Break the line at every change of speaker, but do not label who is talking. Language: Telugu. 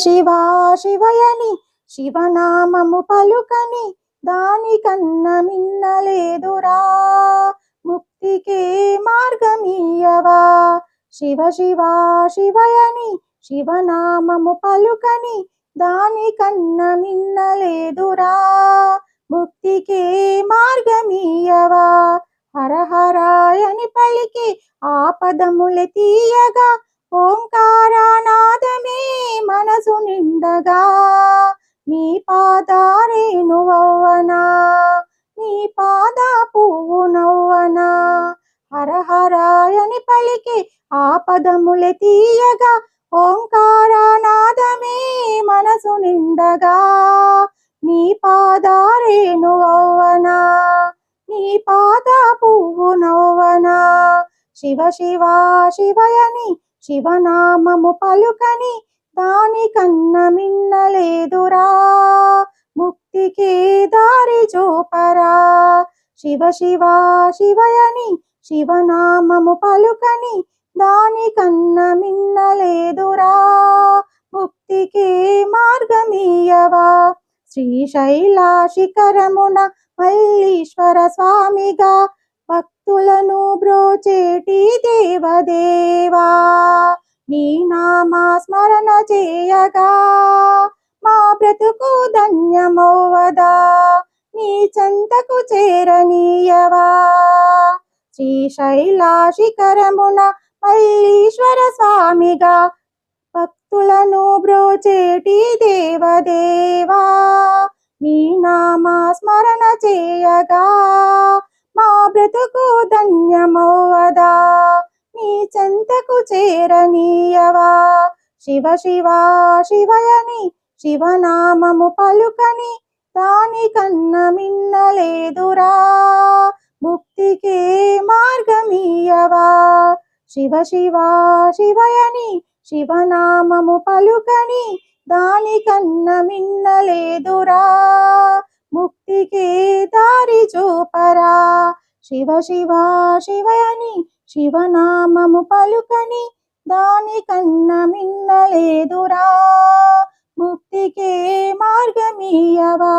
శివ శివయని శివనామము పలుకని దానికన్నా మిన్నలేదురా, ముక్తికే మార్గమీయవా. శివ శివ శివయని శివనామము పలుకని దానికన్నా మిన్నలేదురా, ముక్తికే మార్గమీయవా. హర హరాయని పలికి ఆపదములె తీయగా ఓంకారనాదమే మనసు నిండగా, నీ పాదారేణువవ్వనా, నీ పాద పువ్వు నవ్వనా. హర హరాయని పలికి ఆపదములె తీయగా ఓంకారనాదమే మనసు నిండగా, నీ పాదారేణువవ్వనా, నీ పాద పువ్వు నవ్వనా. శివ శివ శివయని శివనామము పలుకని దానికన్నా మిన్నలేదురా, ముక్తికే దారి చూపరా. శివ శివ శివయని శివనామము పలుకని దానికన్నా మిన్నలేదురా, ముక్తికే మార్గమీయవా. శ్రీశైల శిఖరమున మల్లీశ్వర స్వామిగా భక్తులను బ్రోచేటి దేవదేవా, నీ నామ స్మరణ చేయగా మా బ్రతుకు ధన్యమవ్వదా, నీ చెంతకు చేరనీయవా. శ్రీశైల శిఖరమున మల్లీశ్వర స్వామిగా భక్తులను బ్రోచేటి దేవదేవా, నీ నామ స్మరణ చేయగా మా బ్రతుకు ధన్యమవ్వదా, నీ చెంతకు చేరనీయవా. శివ శివ శివయని శివనామము పలుకని దానికన్నా మిన్నలేదురా, ముక్తికే మార్గమీయవా. శివ శివ శివయని శివనామము పలుకని దానికన్నా మిన్నలేదురా, ముక్తికే దారి చూపరా. శివ శివ శివయని శివనామము పలుకని దానికన్నా మిన్నలేదురా, ముక్తికే మార్గమీయవా.